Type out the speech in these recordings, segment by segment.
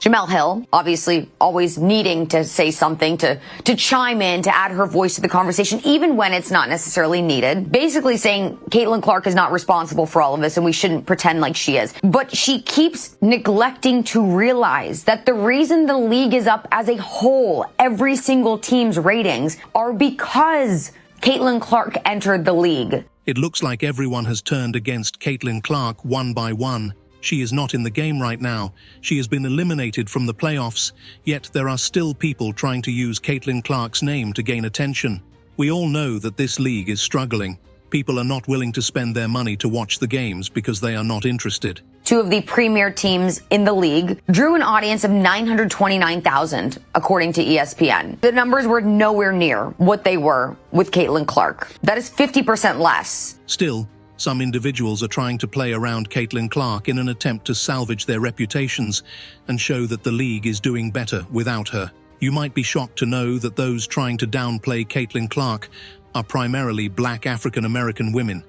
Jemele Hill, obviously always needing to say something, to chime in, to add her voice to the conversation, even when it's not necessarily needed. Basically saying Caitlin Clark is not responsible for all of this and we shouldn't pretend like she is. But she keeps neglecting to realize that the reason the league is up as a whole, every single team's ratings, are because Caitlin Clark entered the league. It looks like everyone has turned against Caitlin Clark one by one. She is not in the game right now. She has been eliminated from the playoffs, yet there are still people trying to use Caitlin Clark's name to gain attention. We all know that this league is struggling. People are not willing to spend their money to watch the games because they are not interested. Two of the premier teams in the league drew an audience of 929,000, according to ESPN. The numbers were nowhere near what they were with Caitlin Clark. That is 50% less. Still, some individuals are trying to play around Caitlin Clark in an attempt to salvage their reputations and show that the league is doing better without her. You might be shocked to know that those trying to downplay Caitlin Clark are primarily black African-American women,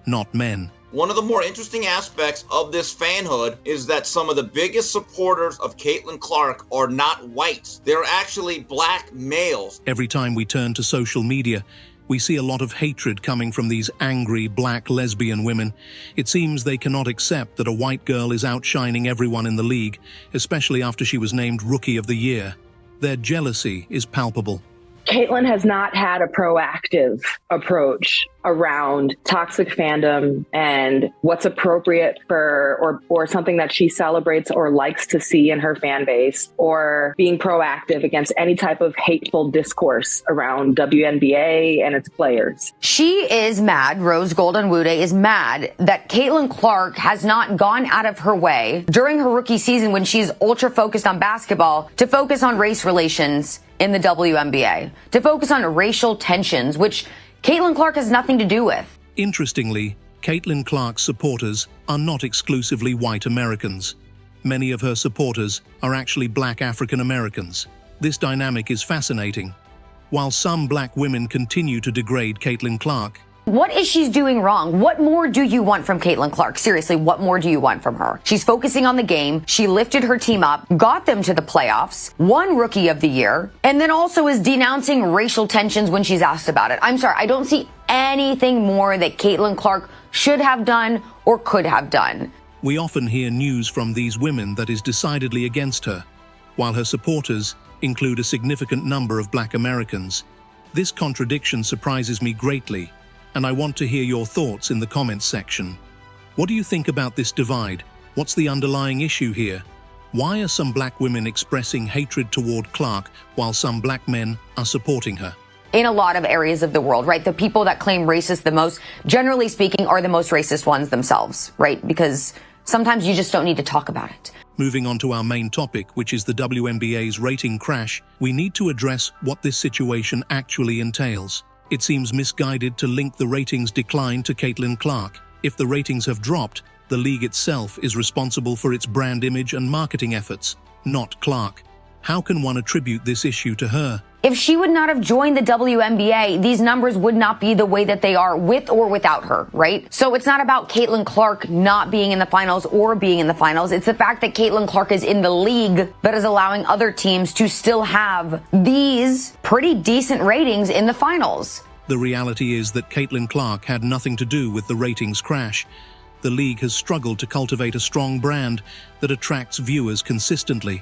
not men. One of the more interesting aspects of this fanhood is that some of the biggest supporters of Caitlin Clark are not whites. They're actually black males. Every time we turn to social media, we see a lot of hatred coming from these angry black lesbian women. It seems they cannot accept that a white girl is outshining everyone in the league, especially after she was named Rookie of the Year. Their jealousy is palpable. Caitlin has not had a proactive approach around toxic fandom and what's appropriate for or something that she celebrates or likes to see in her fan base, or being proactive against any type of hateful discourse around WNBA and its players. She is mad, Rose Golden-Wude is mad that Caitlin Clark has not gone out of her way during her rookie season, when she's ultra focused on basketball, to focus on race relations in the WNBA, to focus on racial tensions, which Caitlin Clark has nothing to do with. Interestingly, Caitlin Clark's supporters are not exclusively white Americans. Many of her supporters are actually black African Americans. This dynamic is fascinating. While some black women continue to degrade Caitlin Clark, what is she doing wrong? What more do you want from Caitlin Clark? Seriously, what more do you want from her? She's focusing on the game. She lifted her team up, got them to the playoffs, won Rookie of the Year, and then also is denouncing racial tensions when she's asked about it. I'm sorry, I don't see anything more that Caitlin Clark should have done or could have done. we often hear news from these women that is decidedly against her, while her supporters include a significant number of black Americans. This contradiction surprises me greatly, and I want to hear your thoughts in the comments section. What do you think about this divide? What's the underlying issue here? Why are some black women expressing hatred toward Clark while some black men are supporting her? In a lot of areas of the world, right? The people that claim racist the most, generally speaking, are the most racist ones themselves, right? Because sometimes you just don't need to talk about it. Moving on to our main topic, which is the WNBA's rating crash, we need to address what this situation actually entails. It seems misguided to link the ratings decline to Caitlin Clark. If the ratings have dropped, the league itself is responsible for its brand image and marketing efforts, not Clark. How can one attribute this issue to her? If she would not have joined the WNBA, these numbers would not be the way that they are with or without her, right? So it's not about Caitlin Clark not being in the finals or being in the finals. It's the fact that Caitlin Clark is in the league that is allowing other teams to still have these pretty decent ratings in the finals. The reality is that Caitlin Clark had nothing to do with the ratings crash. The league has struggled to cultivate a strong brand that attracts viewers consistently.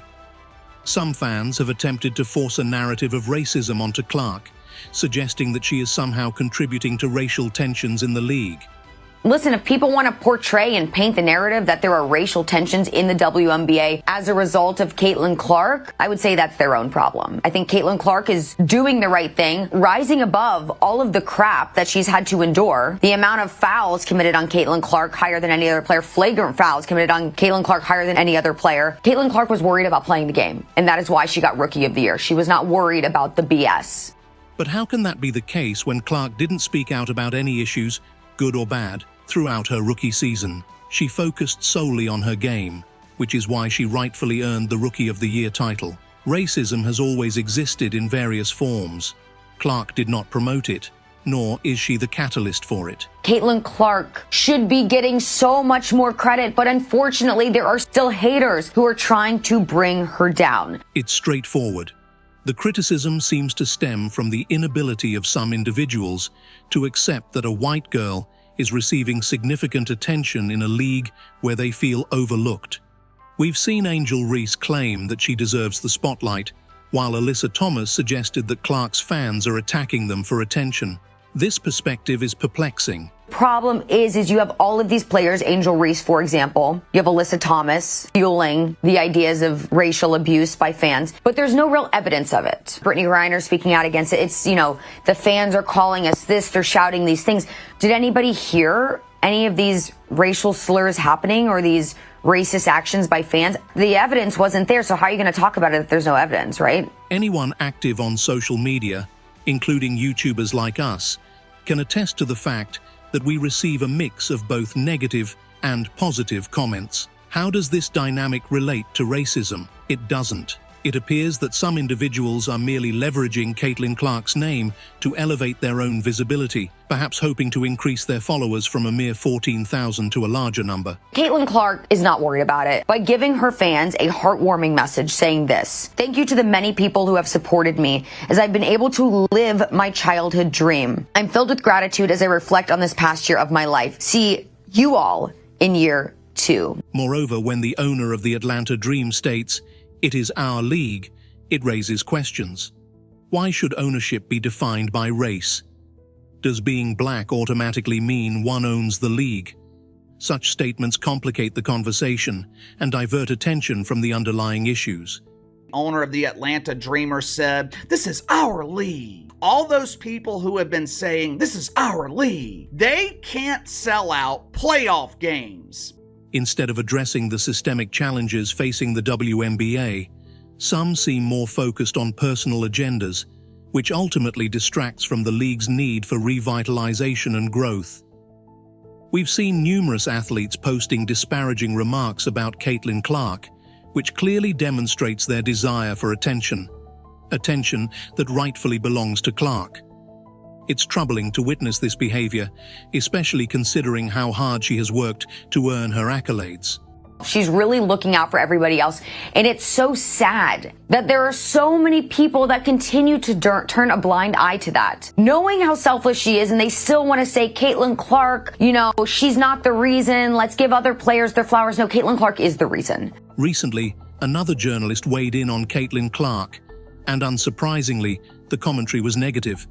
Some fans have attempted to force a narrative of racism onto Clark, suggesting that she is somehow contributing to racial tensions in the league. Listen, if people want to portray and paint the narrative that there are racial tensions in the WNBA as a result of Caitlin Clark, I would say that's their own problem. I think Caitlin Clark is doing the right thing, rising above all of the crap that she's had to endure. The amount of fouls committed on Caitlin Clark higher than any other player, flagrant fouls committed on Caitlin Clark higher than any other player. Caitlin Clark was worried about playing the game, and that is why she got Rookie of the Year. She was not worried about the BS. But how can that be the case when Clark didn't speak out about any issues, good or bad, throughout her rookie season? She focused solely on her game, which is why she rightfully earned the Rookie of the Year title. Racism has always existed in various forms. Clark did not promote it. nor is she the catalyst for it. Caitlin Clark should be getting so much more credit, but unfortunately there are still haters who are trying to bring her down. It's straightforward. The criticism seems to stem from the inability of some individuals to accept that a white girl is receiving significant attention in a league where they feel overlooked. We've seen Angel Reese claim that she deserves the spotlight, while Alyssa Thomas suggested that Clark's fans are attacking them for attention. This perspective is perplexing. Problem is you have all of these players, Angel Reese, for example. You have Alyssa Thomas fueling the ideas of racial abuse by fans, but there's no real evidence of it. Brittany Griner speaking out against it. It's, the fans are calling us this, they're shouting these things. Did anybody hear any of these racial slurs happening or these racist actions by fans? The evidence wasn't there, so how are you going to talk about it if there's no evidence, right? Anyone active on social media, including YouTubers like us, can attest to the fact that we receive a mix of both negative and positive comments. How does this dynamic relate to racism? It doesn't. It appears that some individuals are merely leveraging Caitlin Clark's name to elevate their own visibility, perhaps hoping to increase their followers from a mere 14,000 to a larger number. Caitlin Clark is not worried about it by giving her fans a heartwarming message saying this: "Thank you to the many people who have supported me as I've been able to live my childhood dream. I'm filled with gratitude as I reflect on this past year of my life. See you all in year 2. Moreover, when the owner of the Atlanta Dream states, "It is our league," it raises questions. Why should ownership be defined by race? Does being black automatically mean one owns the league? Such statements complicate the conversation and divert attention from the underlying issues. Owner of the Atlanta Dreamers said, "This is our league." All those people who have been saying, "This is our league," they can't sell out playoff games. Instead of addressing the systemic challenges facing the WNBA, some seem more focused on personal agendas, which ultimately distracts from the league's need for revitalization and growth. We've seen numerous athletes posting disparaging remarks about Caitlin Clark, which clearly demonstrates their desire for attention that rightfully belongs to Clark. It's troubling to witness this behavior, especially considering how hard she has worked to earn her accolades. She's really looking out for everybody else, and it's so sad that there are so many people that continue to turn a blind eye to that. Knowing how selfless she is, and they still want to say, Caitlin Clark, she's not the reason, let's give other players their flowers. No, Caitlin Clark is the reason. Recently, another journalist weighed in on Caitlin Clark, and unsurprisingly, the commentary was negative.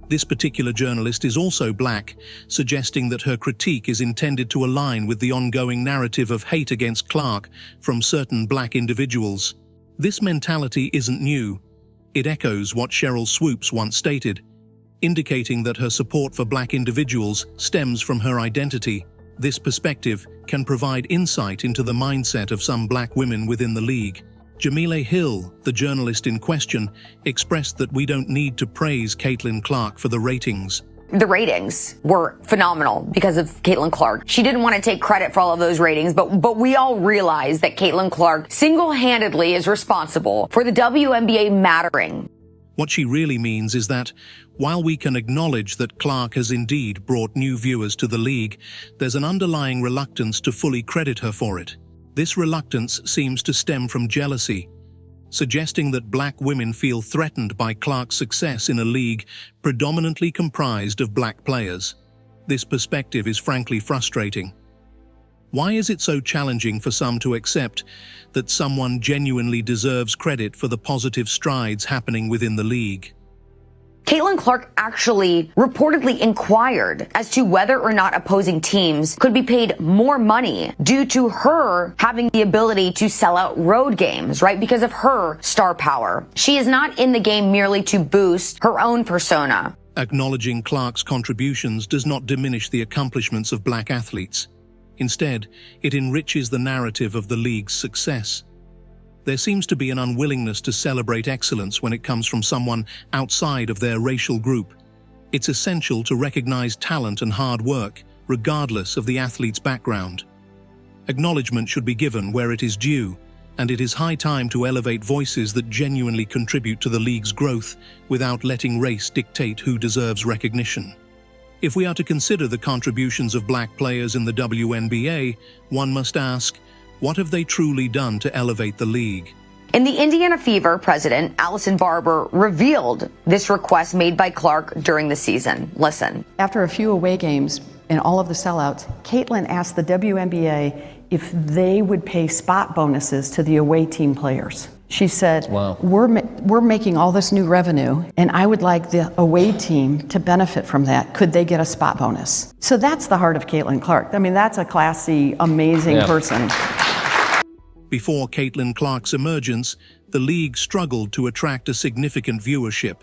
This particular journalist is also black, suggesting that her critique is intended to align with the ongoing narrative of hate against Clark from certain black individuals. This mentality isn't new. It echoes what Cheryl Swoops once stated, indicating that her support for black individuals stems from her identity. This perspective can provide insight into the mindset of some black women within the league. Jemele Hill, the journalist in question, expressed that we don't need to praise Caitlin Clark for the ratings. The ratings were phenomenal because of Caitlin Clark. She didn't want to take credit for all of those ratings, but we all realize that Caitlin Clark single-handedly is responsible for the WNBA mattering. What she really means is that, while we can acknowledge that Clark has indeed brought new viewers to the league, there's an underlying reluctance to fully credit her for it. This reluctance seems to stem from jealousy, suggesting that black women feel threatened by Clark's success in a league predominantly comprised of black players. This perspective is frankly frustrating. Why is it so challenging for some to accept that someone genuinely deserves credit for the positive strides happening within the league? Caitlin Clark actually reportedly inquired as to whether or not opposing teams could be paid more money due to her having the ability to sell out road games, right? Because of her star power. She is not in the game merely to boost her own persona. Acknowledging Clark's contributions does not diminish the accomplishments of black athletes. Instead, it enriches the narrative of the league's success. There seems to be an unwillingness to celebrate excellence when it comes from someone outside of their racial group. It's essential to recognize talent and hard work, regardless of the athlete's background. Acknowledgement should be given where it is due, and it is high time to elevate voices that genuinely contribute to the league's growth without letting race dictate who deserves recognition. If we are to consider the contributions of black players in the WNBA, one must ask, what have they truly done to elevate the league? In the Indiana Fever, president Allison Barber revealed this request made by Clark during the season. Listen. After a few away games and all of the sellouts, Caitlin asked the WNBA if they would pay spot bonuses to the away team players. She said, wow, we're making all this new revenue, and I would like the away team to benefit from that. Could they get a spot bonus? So that's the heart of Caitlin Clark. I mean, that's a classy, amazing person. Before Caitlin Clark's emergence, the league struggled to attract a significant viewership.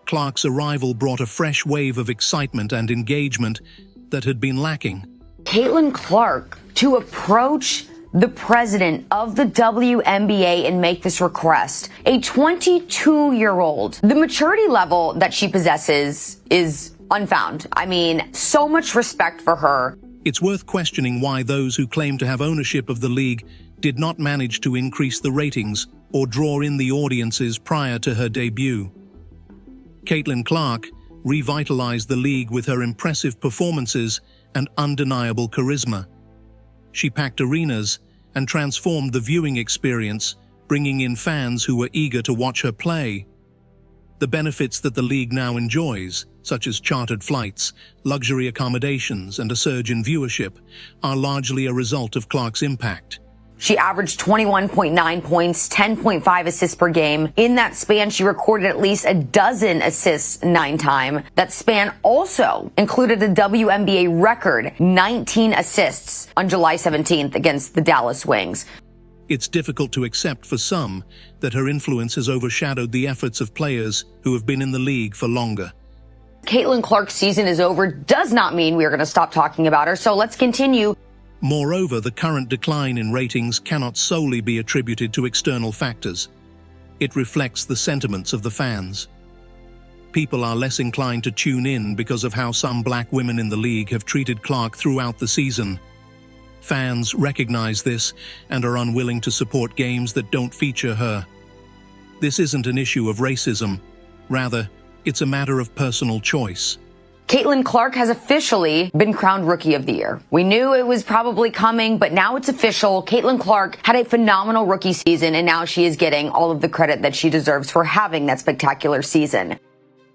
Clark's arrival brought a fresh wave of excitement and engagement that had been lacking. Caitlin Clark to approach the president of the WNBA and make this request, a 22-year-old. The maturity level that she possesses is unfound. I mean, so much respect for her. It's worth questioning why those who claim to have ownership of the league did not manage to increase the ratings or draw in the audiences prior to her debut. Caitlin Clark revitalized the league with her impressive performances and undeniable charisma. She packed arenas and transformed the viewing experience, bringing in fans who were eager to watch her play. The benefits that the league now enjoys, such as chartered flights, luxury accommodations, and a surge in viewership, are largely a result of Clark's impact. She averaged 21.9 points, 10.5 assists per game. In that span, she recorded at least a dozen assists 9 times. That span also included a WNBA record 19 assists on July 17th against the Dallas Wings. It's difficult to accept for some that her influence has overshadowed the efforts of players who have been in the league for longer. Caitlin Clark's season is over does not mean we are going to stop talking about her, so let's continue. Moreover, the current decline in ratings cannot solely be attributed to external factors. It reflects the sentiments of the fans. People are less inclined to tune in because of how some black women in the league have treated Clark throughout the season. Fans recognize this and are unwilling to support games that don't feature her. This isn't an issue of racism. Rather, it's a matter of personal choice. Caitlin Clark has officially been crowned Rookie of the Year. We knew it was probably coming, but now it's official. Caitlin Clark had a phenomenal rookie season, and now she is getting all of the credit that she deserves for having that spectacular season.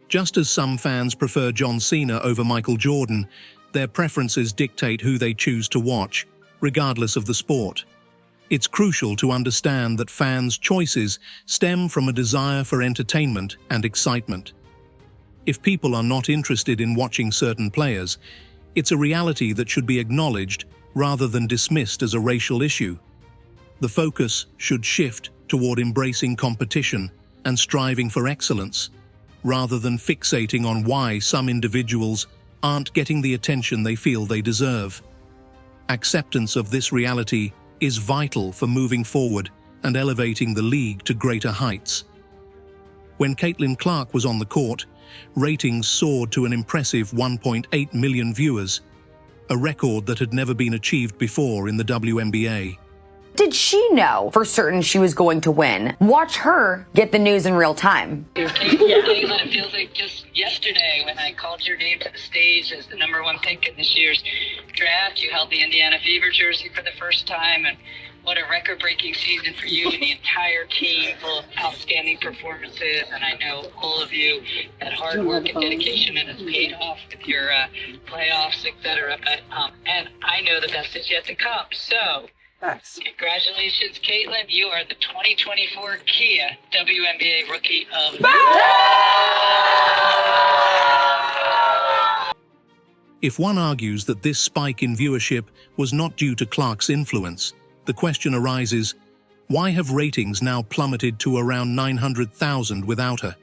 Just as some fans prefer John Cena over Michael Jordan, their preferences dictate who they choose to watch, regardless of the sport. It's crucial to understand that fans' choices stem from a desire for entertainment and excitement. If people are not interested in watching certain players, it's a reality that should be acknowledged rather than dismissed as a racial issue. The focus should shift toward embracing competition and striving for excellence, rather than fixating on why some individuals aren't getting the attention they feel they deserve. Acceptance of this reality is vital for moving forward and elevating the league to greater heights. When Caitlin Clark was on the court, ratings soared to an impressive 1.8 million viewers, a record that had never been achieved before in the WNBA. Did she know for certain she was going to win? Watch her get the news in real time. It feels like just yesterday when I called your name to the stage as the #1 pick in this year's draft. You held the Indiana Fever jersey for the first time, and what a record-breaking season for you and the entire team, full of outstanding performances. And I know all of you had hard work and dedication, and it's paid off with your playoffs, etc. And I know the best is yet to come. So, congratulations, Caitlin. You are the 2024 Kia WNBA Rookie of the Year. If one argues that this spike in viewership was not due to Clark's influence, the question arises, why have ratings now plummeted to around 900,000 without her?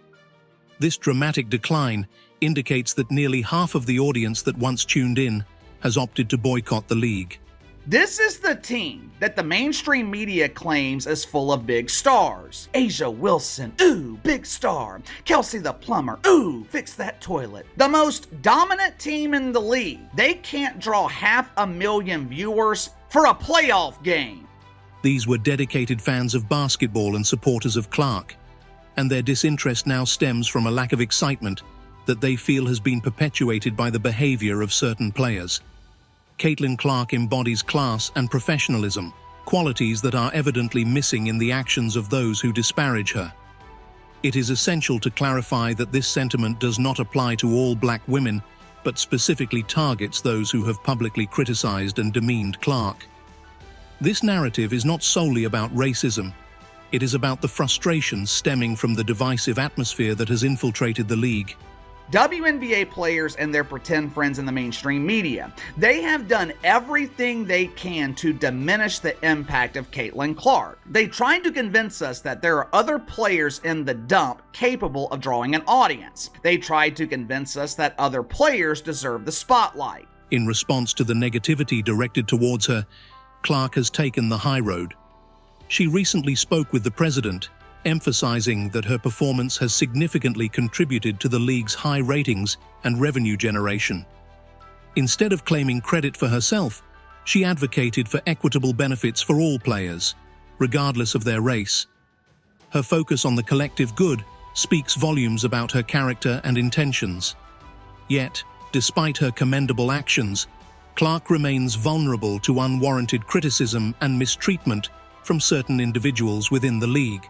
This dramatic decline indicates that nearly half of the audience that once tuned in has opted to boycott the league. This is the team that the mainstream media claims is full of big stars. Asia Wilson, ooh, big star. Kelsey the plumber, ooh, fix that toilet. The most dominant team in the league. They can't draw 500,000 viewers for a playoff game. These were dedicated fans of basketball and supporters of Clark, and their disinterest now stems from a lack of excitement that they feel has been perpetuated by the behavior of certain players. Caitlin Clark embodies class and professionalism, qualities that are evidently missing in the actions of those who disparage her. It is essential to clarify that this sentiment does not apply to all black women, but specifically targets those who have publicly criticized and demeaned Clark. This narrative is not solely about racism. It is about the frustrations stemming from the divisive atmosphere that has infiltrated the league. WNBA players and their pretend friends in the mainstream media, they have done everything they can to diminish the impact of Caitlin Clark. They tried to convince us that there are other players in the dump capable of drawing an audience. They tried to convince us that other players deserve the spotlight. In response to the negativity directed towards her, Clark has taken the high road. She recently spoke with the president, emphasizing that her performance has significantly contributed to the league's high ratings and revenue generation. Instead of claiming credit for herself, she advocated for equitable benefits for all players, regardless of their race. Her focus on the collective good speaks volumes about her character and intentions. Yet, despite her commendable actions, Clark remains vulnerable to unwarranted criticism and mistreatment from certain individuals within the league.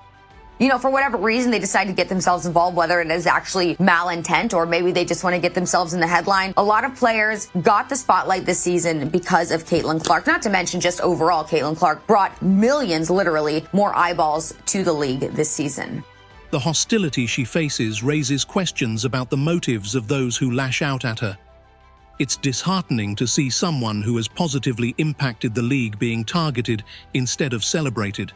For whatever reason, they decide to get themselves involved, whether it is actually malintent or maybe they just want to get themselves in the headline. A lot of players got the spotlight this season because of Caitlin Clark, not to mention just overall Caitlin Clark brought millions, literally, more eyeballs to the league this season. The hostility she faces raises questions about the motives of those who lash out at her. It's disheartening to see someone who has positively impacted the league being targeted instead of celebrated.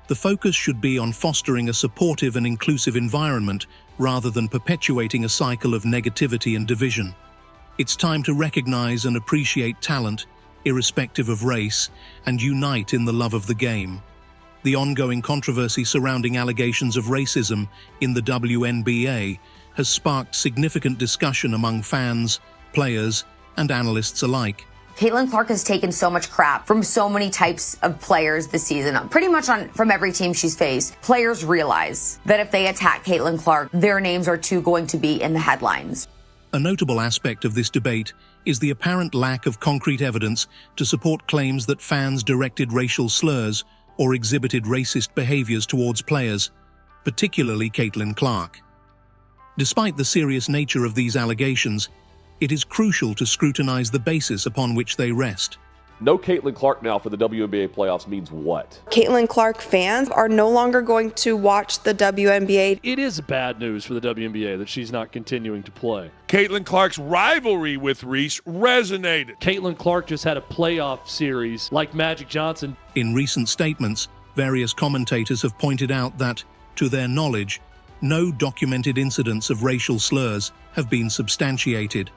The focus should be on fostering a supportive and inclusive environment rather than perpetuating a cycle of negativity and division. It's time to recognize and appreciate talent, irrespective of race, and unite in the love of the game. The ongoing controversy surrounding allegations of racism in the WNBA has sparked significant discussion among fans, players, and analysts alike. Caitlin Clark has taken so much crap from so many types of players this season, pretty much from every team she's faced. Players realize that if they attack Caitlin Clark, their names are too going to be in the headlines. A notable aspect of this debate is the apparent lack of concrete evidence to support claims that fans directed racial slurs or exhibited racist behaviors towards players, particularly Caitlin Clark. Despite the serious nature of these allegations, it is crucial to scrutinize the basis upon which they rest. No Caitlin Clark now for the WNBA playoffs means what? Caitlin Clark fans are no longer going to watch the WNBA. It is bad news for the WNBA that she's not continuing to play. Caitlin Clark's rivalry with Reese resonated. Caitlin Clark just had a playoff series like Magic Johnson. In recent statements, various commentators have pointed out that, to their knowledge, no documented incidents of racial slurs have been substantiated.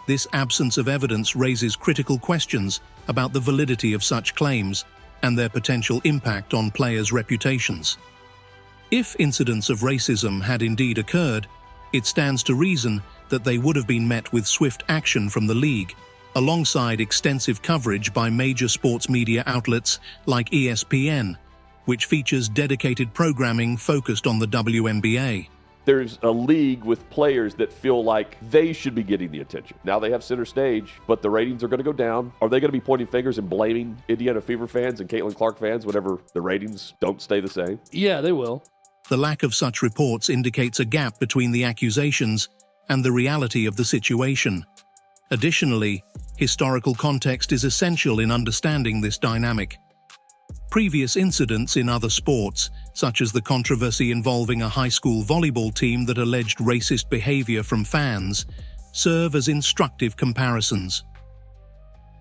This absence of evidence raises critical questions about the validity of such claims and their potential impact on players' reputations. If incidents of racism had indeed occurred, it stands to reason that they would have been met with swift action from the league, alongside extensive coverage by major sports media outlets like ESPN, which features dedicated programming focused on the WNBA. There's a league with players that feel like they should be getting the attention. Now they have center stage, but the ratings are going to go down. Are they going to be pointing fingers and blaming Indiana Fever fans and Caitlin Clark fans whenever the ratings don't stay the same? Yeah, they will. The lack of such reports indicates a gap between the accusations and the reality of the situation. Additionally, historical context is essential in understanding this dynamic. Previous incidents in other sports, such as the controversy involving a high school volleyball team that alleged racist behavior from fans, serve as instructive comparisons.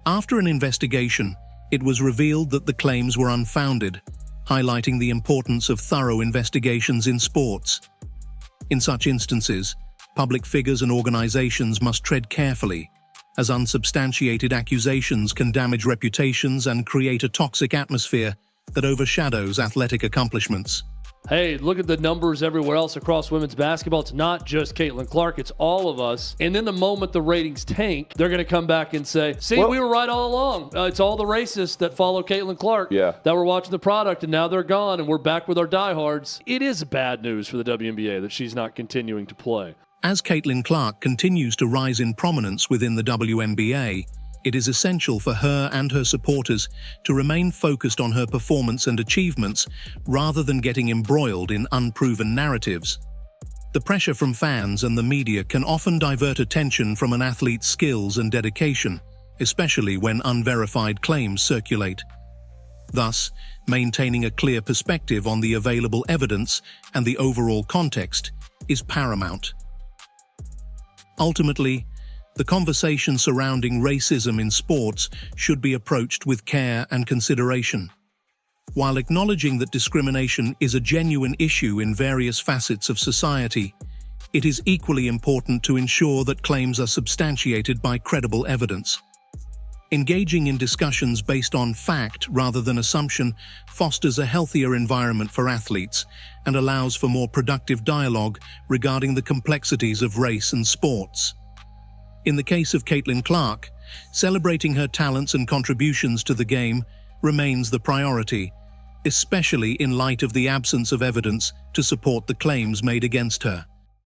After an investigation, it was revealed that the claims were unfounded, highlighting the importance of thorough investigations in sports. In such instances, public figures and organizations must tread carefully, as unsubstantiated accusations can damage reputations and create a toxic atmosphere that overshadows athletic accomplishments. Hey, look at the numbers everywhere else across women's basketball. It's not just Caitlin Clark, it's all of us. And then the moment the ratings tank, they're going to come back and say, see, we were right all along. It's all the racists that follow Caitlin Clark that were watching the product, and now they're gone, and we're back with our diehards. It is bad news for the WNBA that she's not continuing to play. As Caitlin Clark continues to rise in prominence within the WNBA, it is essential for her and her supporters to remain focused on her performance and achievements rather than getting embroiled in unproven narratives. The pressure from fans and the media can often divert attention from an athlete's skills and dedication, especially when unverified claims circulate. Thus, maintaining a clear perspective on the available evidence and the overall context is paramount. Ultimately, the conversation surrounding racism in sports should be approached with care and consideration. While acknowledging that discrimination is a genuine issue in various facets of society, it is equally important to ensure that claims are substantiated by credible evidence. Engaging in discussions based on fact rather than assumption fosters a healthier environment for athletes and allows for more productive dialogue regarding the complexities of race and sports. In the case of Caitlin Clark, celebrating her talents and contributions to the game remains the priority, especially in light of the absence of evidence to support the claims made against her.